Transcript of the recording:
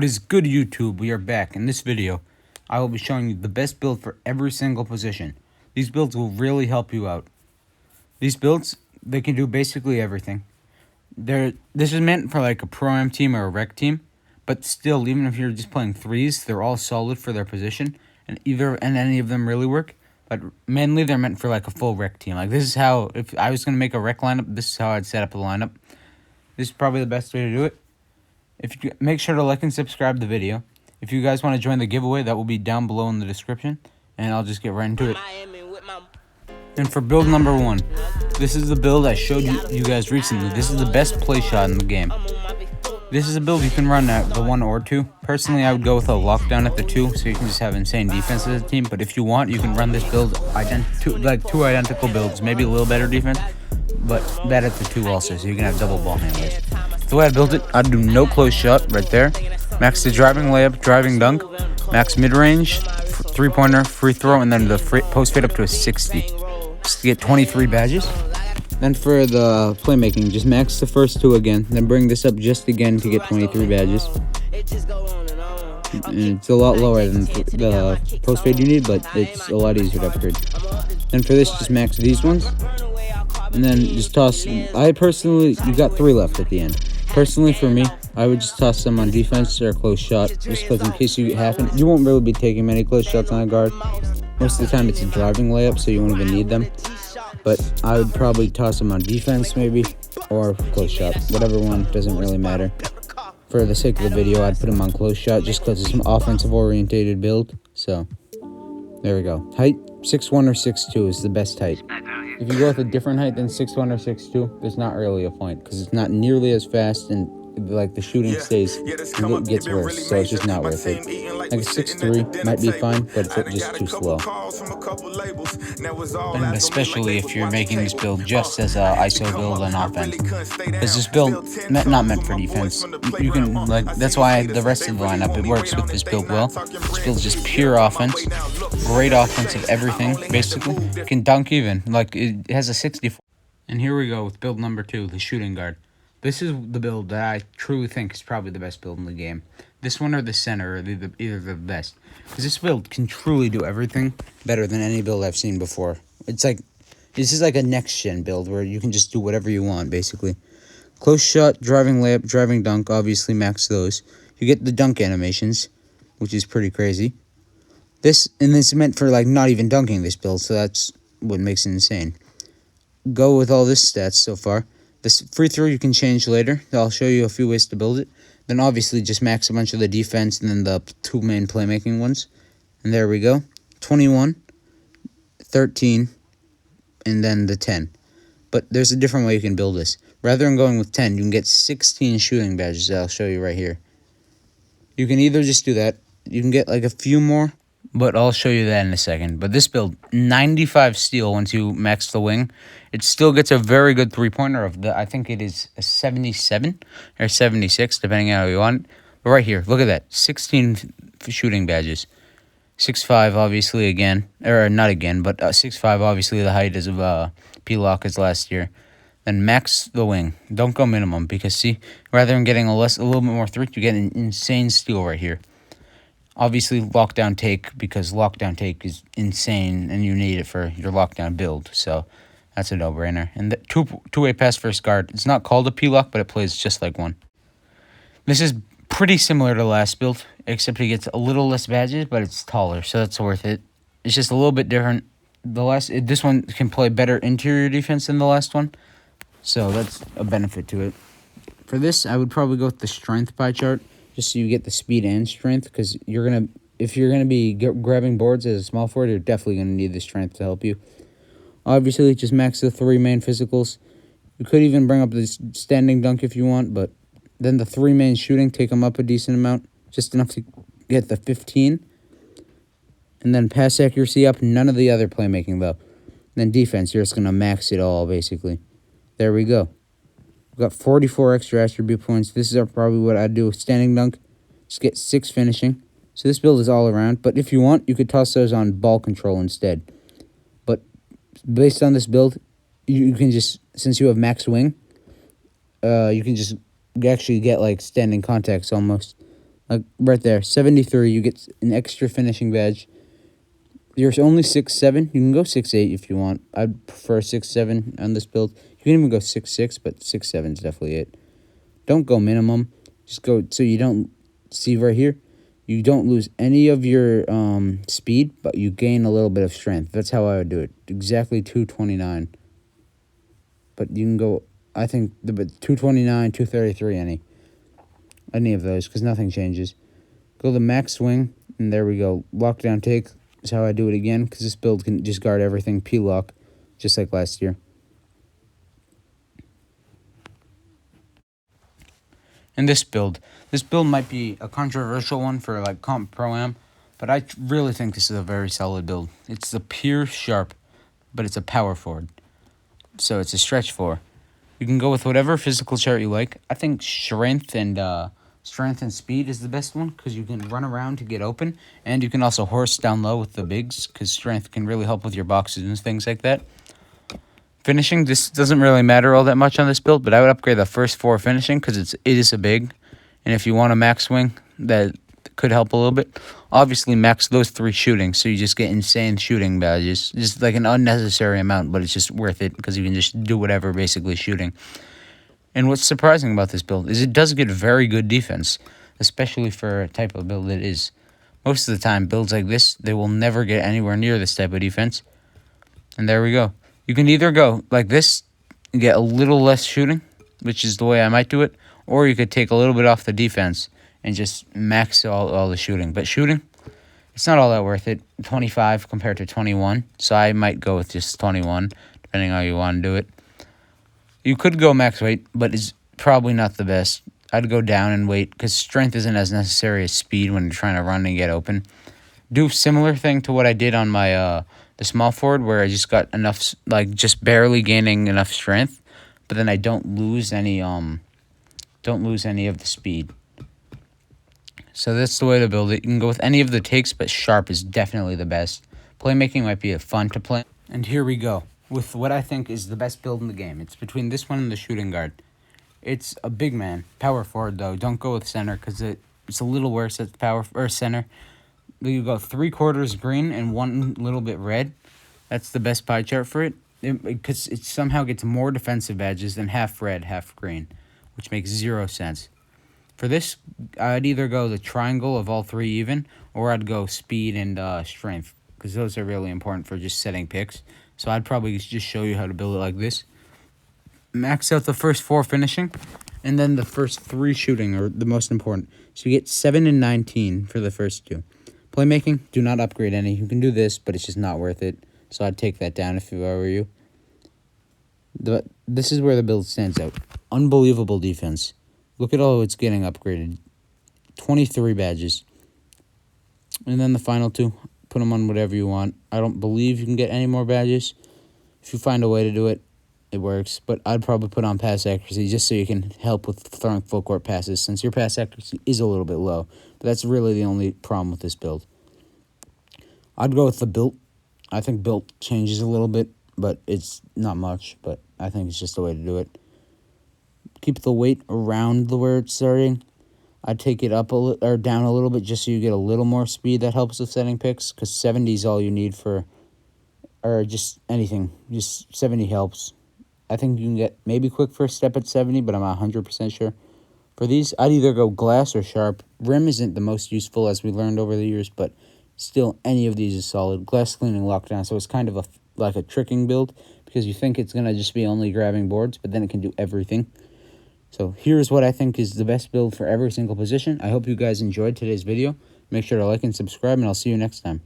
What is good, YouTube? We are back. In this video, I will be showing you the best build for every single position. These builds will really help you out. These builds, they can do basically everything. This is meant for like a Pro-Am team or a Rec team, but still, even if you're just playing threes, they're all solid for their position, and any of them really work. But mainly, they're meant for like a full Rec team. Like this is how, if I was going to make a Rec lineup, this is how I'd set up a lineup. This is probably the best way to do it. If you make sure to like and subscribe the video. If you guys want to join the giveaway, that will be down below in the description. And I'll just get right into it. And for build number 1, this is the build I showed you guys recently. This is the best play shot in the game. This is a build you can run at the 1 or 2. Personally, I would go with a lockdown at the 2, so you can just have insane defense as a team. But if you want, you can run this build like two identical builds, maybe a little better defense, but that at the 2 also, so you can have double ball handlers. The way I built it, I'd do no close shot right there. Max the driving layup, driving dunk, max mid-range, three-pointer, free throw, and then the post fade up to a 60. Just to get 23 badges. Then for the playmaking, just max the first 2 again, then bring this up just again to get 23 badges. And it's a lot lower than the post fade you need, but it's a lot easier to upgrade. Then for this, just max these ones. And then just toss. You got 3 left at the end. Personally, for me, I would just toss them on defense or a close shot, just because in case you happen, you won't really be taking many close shots on a guard. Most of the time, it's a driving layup, so you won't even need them. But I would probably toss them on defense, maybe, or close shot. Whatever one, doesn't really matter. For the sake of the video, I'd put them on close shot, just because it's an offensive-orientated build. So, there we go. Height, 6'1 or 6'2 is the best height. If you go with a different height than 6'1 or 6'2, there's not really a point, because it's not nearly as fast, and like the shooting stays, it gets worse, so it's just not worth it. Like a 6'3 might be fine, but it's just too slow. And especially if you're making this build just as a ISO build on offense, because this build not meant for defense. You can that's why the rest of the lineup, it works with this build well. This build is just pure offense, great offensive everything. Basically, you can dunk even. Like it has a 64. And here we go with build number 2, the shooting guard. This is the build that I truly think is probably the best build in the game. This one or the center are either the best. Because this build can truly do everything better than any build I've seen before. This is like a next-gen build where you can just do whatever you want, basically. Close shot, driving layup, driving dunk, obviously max those. You get the dunk animations, which is pretty crazy. This is meant for like not even dunking this build, so that's what makes it insane. Go with all this stats so far. This free throw you can change later. I'll show you a few ways to build it. Then obviously just max a bunch of the defense and then the 2 main playmaking ones. And there we go. 21, 13, and then the 10. But there's a different way you can build this. Rather than going with 10, you can get 16 shooting badges that I'll show you right here. You can either just do that. You can get like a few more, but I'll show you that in a second. But this build, 95 steal once you max the wing. It still gets a very good three-pointer of I think it is a 77 or 76, depending on how you want it. But right here, look at that. 16 shooting badges. 6'5", obviously, again. Or not again, but 6'5", obviously, the height is of P-Lock as last year. Then max the wing. Don't go minimum, because see, rather than getting a little bit more three, you get an insane steal right here. Obviously, lockdown take, because lockdown take is insane, and you need it for your lockdown build. So that's a no-brainer. And the two-way pass first guard. It's not called a P-Lock, but it plays just like one. This is pretty similar to the last build, except it gets a little less badges, but it's taller, so that's worth it. It's just a little bit different. This one can play better interior defense than the last one, so that's a benefit to it. For this, I would probably go with the strength pie chart, just so you get the speed and strength, because if you're gonna be grabbing boards as a small forward, you're definitely gonna need the strength to help you. Obviously, just max the 3 main physicals. You could even bring up the standing dunk if you want, but then the 3 main shooting, take them up a decent amount, just enough to get the 15. And then pass accuracy up, none of the other playmaking though. Then defense, you're just gonna max it all basically. There we go. We've got 44 extra attribute points. This is probably what I'd do with standing dunk. Just get 6 finishing. So this build is all around, but if you want, you could toss those on ball control instead. But based on this build, you can just, since you have max wing, you can just actually get like standing contacts almost. Like right there, 73, you get an extra finishing badge. You're only 6'7". You can go 6'8" if you want. I'd prefer 6'7" on this build. You can even go 6'6", but 6'7" is definitely it. Don't go minimum. Just go so you don't see right here. You don't lose any of your speed, but you gain a little bit of strength. That's how I would do it. Exactly 229. But you can go, I think, the 229, 233, any of those, because nothing changes. Go the max swing, and there we go. Lockdown take is how I do it again, because this build can just guard everything. P-lock, just like last year. And this build might be a controversial one for like comp pro-am, but I really think this is a very solid build. It's the pure sharp, but it's a power forward, so it's a stretch 4. You can go with whatever physical chart you like. I think strength and speed is the best one, because you can run around to get open, and you can also horse down low with the bigs, because strength can really help with your boxes and things like that. Finishing, this doesn't really matter all that much on this build, but I would upgrade the first 4 finishing, because it is a big, and if you want a max swing, that could help a little bit. Obviously, max those 3 shooting, so you just get insane shooting badges. Just like an unnecessary amount, but it's just worth it, because you can just do whatever, basically, shooting. And what's surprising about this build is it does get very good defense, especially for a type of build it is. Most of the time, builds like this, they will never get anywhere near this type of defense. And there we go. You can either go like this and get a little less shooting, which is the way I might do it, or you could take a little bit off the defense and just max all the shooting. But shooting, it's not all that worth it. 25 compared to 21, so I might go with just 21, depending on how you want to do it. You could go max weight, but it's probably not the best. I'd go down in weight, because strength isn't as necessary as speed when you're trying to run and get open. Do a similar thing to what I did on my the small forward, where I just got enough, like just barely gaining enough strength, but then I don't lose any of the speed. So that's the way to build it. You can go with any of the takes, but sharp is definitely the best. Playmaking might be fun to play. And here we go with what I think is the best build in the game. It's between this one and the shooting guard. It's a big man, power forward though. Don't go with center, because it's a little worse at power or center. You go 3/4 green and 1 little bit red. That's the best pie chart for it, because it somehow gets more defensive badges than half red, half green, which makes 0 sense. For this, I'd either go the triangle of all 3 even, or I'd go speed and strength, because those are really important for just setting picks. So I'd probably just show you how to build it like this. Max out the first 4 finishing, and then the first 3 shooting are the most important. So you get 7 and 19 for the first 2. Playmaking, do not upgrade any. You can do this, but it's just not worth it. So I'd take that down if I were you. This is where the build stands out. Unbelievable defense. Look at all it's getting upgraded. 23 badges. And then the final 2, put them on whatever you want. I don't believe you can get any more badges. If you find a way to do it, it works. But I'd probably put on pass accuracy, just so you can help with throwing full court passes, since your pass accuracy is a little bit low. But that's really the only problem with this build. I'd go with the built. I think built changes a little bit, but it's not much. But I think it's just the way to do it. Keep the weight around the where it's starting. I'd take it up or down a little bit, just so you get a little more speed. That helps with setting picks, because 70 is all you need for, or just anything. Just 70 helps. I think you can get maybe quick first step at 70, but I'm not 100% sure. For these, I'd either go glass or sharp. Rim isn't the most useful, as we learned over the years, but still, any of these is solid. Glass cleaning lockdown, so it's kind of like a tricking build, because you think it's going to just be only grabbing boards, but then it can do everything. So here's what I think is the best build for every single position. I hope you guys enjoyed today's video. Make sure to like and subscribe, and I'll see you next time.